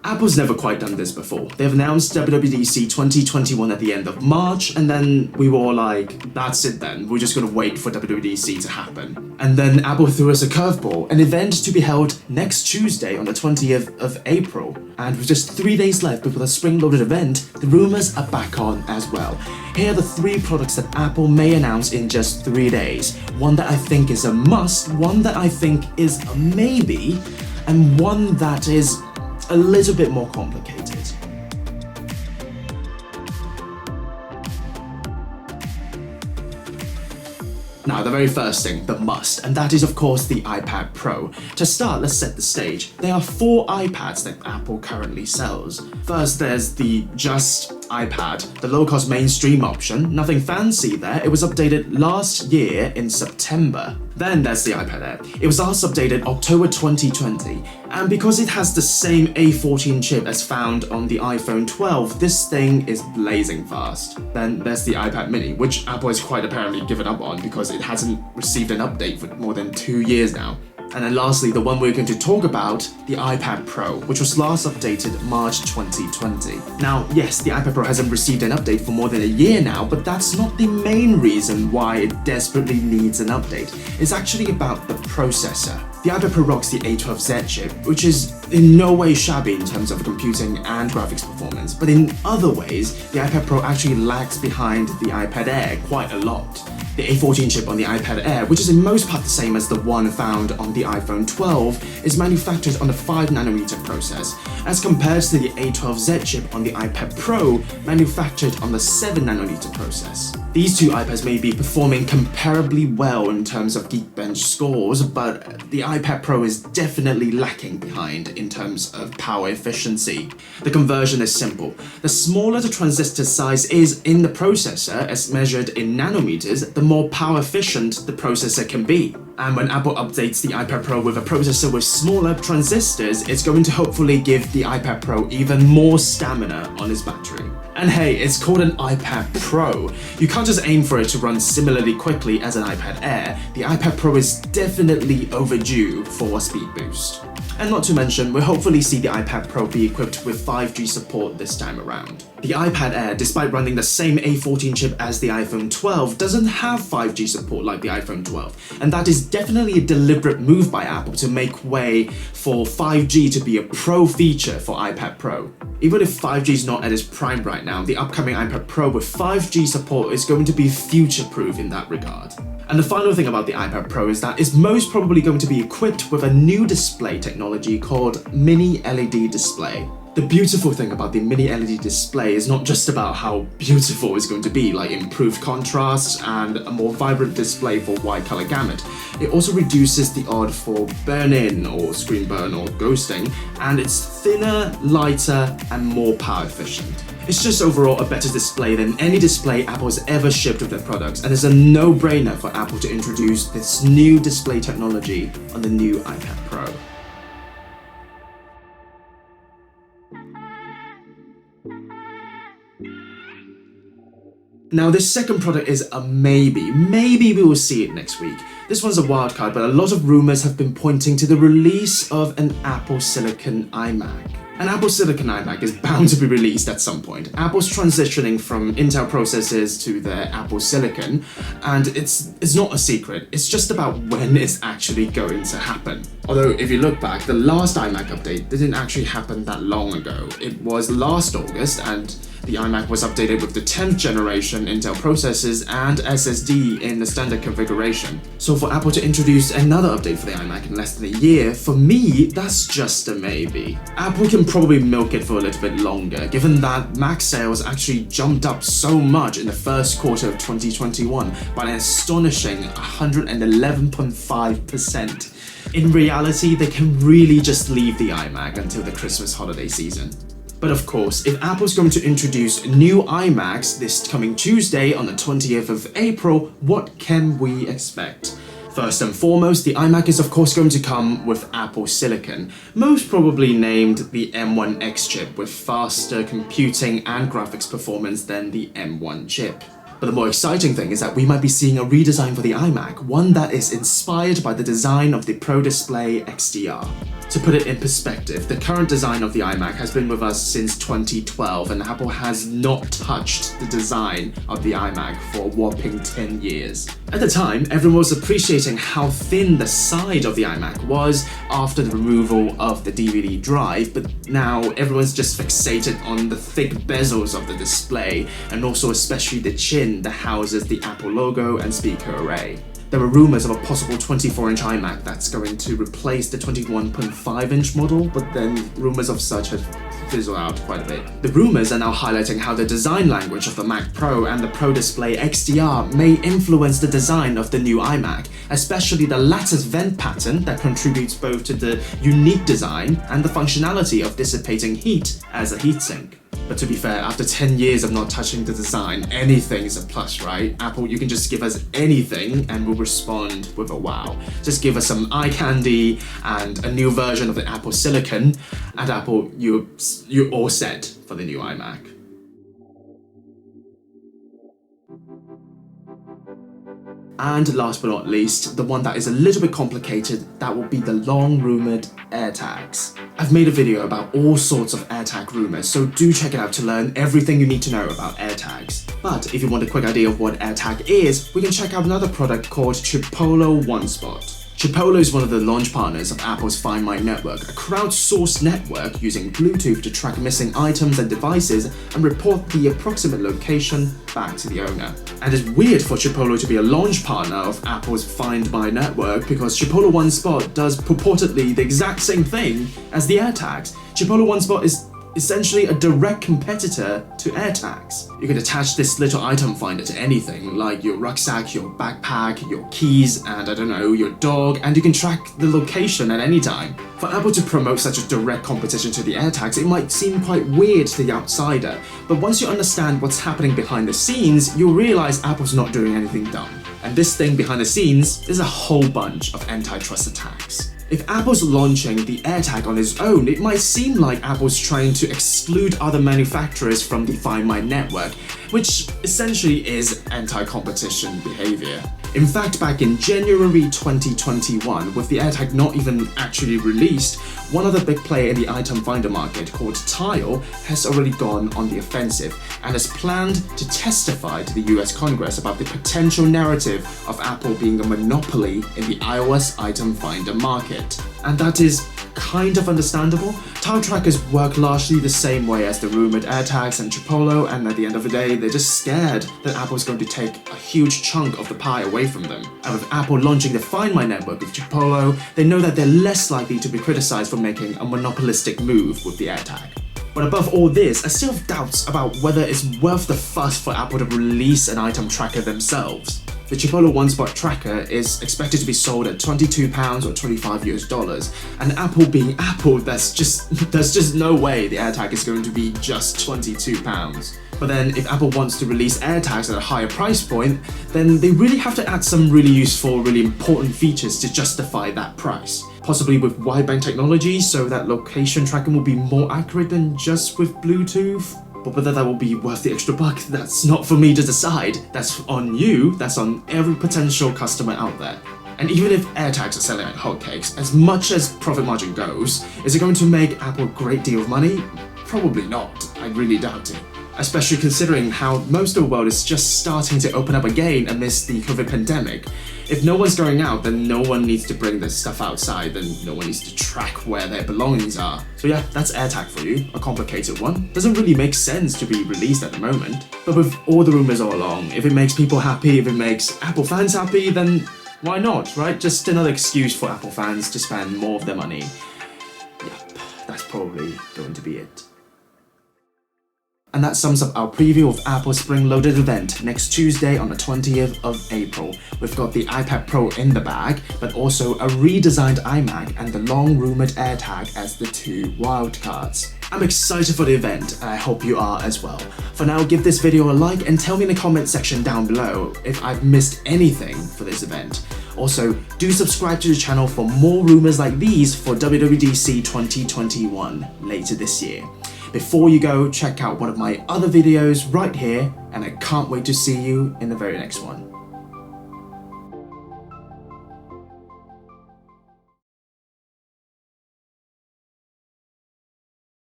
Apple's never quite done this before. They've announced WWDC 2021 at the end of March, and then we were all like, that's it then, we're just gonna wait for WWDC to happen. And then Apple threw us a curveball, an event to be held next Tuesday on the 20th of April. And with just 3 days left before the spring-loaded event, the rumors are back on as well. Here are the 3 products that Apple may announce in just 3 days. One that I think is a must, one that I think is a maybe, and one that is a little bit more complicated. Now, the very first thing, the must, and that is of course the iPad Pro. To start, let's set the stage. There are 4 iPads that Apple currently sells. First, there's the just iPad, the low-cost mainstream option. Nothing fancy there, it was updated last year in September. Then there's the iPad Air. It was last updated October 2020, and because it has the same A14 chip as found on the iPhone 12, this thing is blazing fast. Then there's the iPad mini, which Apple has quite apparently given up on because it hasn't received an update for more than 2 years now. And then lastly, the one we're going to talk about, the iPad Pro, which was last updated March 2020. Now, yes, the iPad Pro hasn't received an update for more than a year now, but that's not the main reason why it desperately needs an update. It's actually about the processor. The iPad Pro rocks the A12Z chip, which is in no way shabby in terms of computing and graphics performance, but in other ways, the iPad Pro actually lags behind the iPad Air quite a lot. The A14 chip on the iPad Air, which is in most part the same as the one found on the iPhone 12, is manufactured on a 5nm process, as compared to the A12Z chip on the iPad Pro, manufactured on the 7nm process. These 2 iPads may be performing comparably well in terms of Geekbench scores, but the iPad Pro is definitely lacking behind in terms of power efficiency. The conversion is simple. The smaller the transistor size is in the processor, as measured in nanometers, the more power efficient the processor can be. And when Apple updates the iPad Pro with a processor with smaller transistors, it's going to hopefully give the iPad Pro even more stamina on its battery. And hey, it's called an iPad Pro. You can't just aim for it to run similarly quickly as an iPad Air. The iPad Pro is definitely overdue for a speed boost. And not to mention, we'll hopefully see the iPad Pro be equipped with 5G support this time around. The iPad Air, despite running the same A14 chip as the iPhone 12, doesn't have 5G support like the iPhone 12, and that is definitely a deliberate move by Apple to make way for 5G to be a pro feature for iPad Pro. Even if 5G is not at its prime right now, the upcoming iPad Pro with 5G support is going to be future-proof in that regard. And the final thing about the iPad Pro is that it's most probably going to be equipped with a new display technology called Mini LED display. The beautiful thing about the Mini LED display is not just about how beautiful it's going to be, like improved contrast and a more vibrant display for wide color gamut. It also reduces the odds for burn-in or screen burn or ghosting, and it's thinner, lighter, and more power efficient. It's just overall a better display than any display Apple has ever shipped with their products, and it's a no-brainer for Apple to introduce this new display technology on the new iPad Pro. Now, this second product is a maybe. Maybe we will see it next week. This one's a wildcard, but a lot of rumors have been pointing to the release of an Apple Silicon iMac. An Apple Silicon iMac is bound to be released at some point. Apple's transitioning from Intel processors to their Apple Silicon, and it's not a secret. It's just about when it's actually going to happen. Although, if you look back, the last iMac update didn't actually happen that long ago. It was last August, and the iMac was updated with the 10th generation Intel processors and SSD in the standard configuration. So for Apple to introduce another update for the iMac in less than a year, for me, that's just a maybe. Apple can probably milk it for a little bit longer, given that Mac sales actually jumped up so much in the first quarter of 2021 by an astonishing 111.5%. In reality, they can really just leave the iMac until the Christmas holiday season. But of course, if Apple's going to introduce new iMacs this coming Tuesday on the 20th of April, what can we expect? First and foremost, the iMac is of course going to come with Apple Silicon, most probably named the M1X chip, with faster computing and graphics performance than the M1 chip. But the more exciting thing is that we might be seeing a redesign for the iMac, one that is inspired by the design of the Pro Display XDR. To put it in perspective, the current design of the iMac has been with us since 2012, and Apple has not touched the design of the iMac for a whopping 10 years. At the time, everyone was appreciating how thin the side of the iMac was after the removal of the DVD drive, but now everyone's just fixated on the thick bezels of the display, and also especially the chin that houses the Apple logo and speaker array. There were rumours of a possible 24-inch iMac that's going to replace the 21.5-inch model, but then rumours of such have fizzled out quite a bit. The rumours are now highlighting how the design language of the Mac Pro and the Pro Display XDR may influence the design of the new iMac, especially the lattice vent pattern that contributes both to the unique design and the functionality of dissipating heat as a heatsink. But to be fair, after 10 years of not touching the design, anything is a plus, right? Apple, you can just give us anything and we'll respond with a wow. Just give us some eye candy and a new version of the Apple Silicon, and Apple, you're all set for the new iMac. And last but not least, the one that is a little bit complicated, that will be the long-rumoured AirTags. I've made a video about all sorts of AirTag rumours, so do check it out to learn everything you need to know about AirTags. But if you want a quick idea of what AirTag is, we can check out another product called Chipolo OneSpot. Chipolo is one of the launch partners of Apple's Find My network, a crowdsourced network using Bluetooth to track missing items and devices and report the approximate location back to the owner. And it's weird for Chipolo to be a launch partner of Apple's Find My network because Chipolo OneSpot does purportedly the exact same thing as the AirTags. Chipolo OneSpot is essentially a direct competitor to AirTags. You can attach this little item finder to anything, like your rucksack, your backpack, your keys, and I don't know, your dog, and you can track the location at any time. For Apple to promote such a direct competition to the AirTags, it might seem quite weird to the outsider, but once you understand what's happening behind the scenes, you'll realize Apple's not doing anything dumb. And this thing behind the scenes is a whole bunch of antitrust attacks. If Apple's launching the AirTag on its own, it might seem like Apple's trying to exclude other manufacturers from the Find My network, which essentially is anti-competition behavior. In fact, back in January 2021, with the AirTag not even actually released, one other big player in the item finder market called Tile has already gone on the offensive and has planned to testify to the US Congress about the potential narrative of Apple being a monopoly in the iOS item finder market. And that is kind of understandable. Tile trackers work largely the same way as the rumored AirTags and Chipolo, and at the end of the day, they're just scared that Apple's going to take a huge chunk of the pie away from them. And with Apple launching the Find My network with Chipolo, they know that they're less likely to be criticized for making a monopolistic move with the AirTag. But above all this, I still have doubts about whether it's worth the fuss for Apple to release an item tracker themselves. The Chipolo OneSpot tracker is expected to be sold at £22 or $25 US, and Apple being Apple, there's just no way the AirTag is going to be just £22. But then if Apple wants to release AirTags at a higher price point, then they really have to add some really useful, really important features to justify that price. Possibly with wideband technology, so that location tracking will be more accurate than just with Bluetooth. But whether that will be worth the extra buck, that's not for me to decide. That's on you, that's on every potential customer out there. And even if AirTags are selling like hotcakes, as much as profit margin goes, is it going to make Apple a great deal of money? Probably not. I really doubt it. Especially considering how most of the world is just starting to open up again amidst the COVID pandemic. If no one's going out, then no one needs to bring their stuff outside, then no one needs to track where their belongings are. So yeah, that's AirTag for you, a complicated one. Doesn't really make sense to be released at the moment. But with all the rumours all along, if it makes people happy, if it makes Apple fans happy, then why not, right? Just another excuse for Apple fans to spend more of their money. Yep, that's probably going to be it. And that sums up our preview of Apple's spring-loaded event next Tuesday on the 20th of April. We've got the iPad Pro in the bag, but also a redesigned iMac and the long-rumoured AirTag as the two wildcards. I'm excited for the event, and I hope you are as well. For now, give this video a like and tell me in the comment section down below if I've missed anything for this event. Also, do subscribe to the channel for more rumours like these for WWDC 2021 later this year. Before you go, check out one of my other videos right here, and I can't wait to see you in the very next one.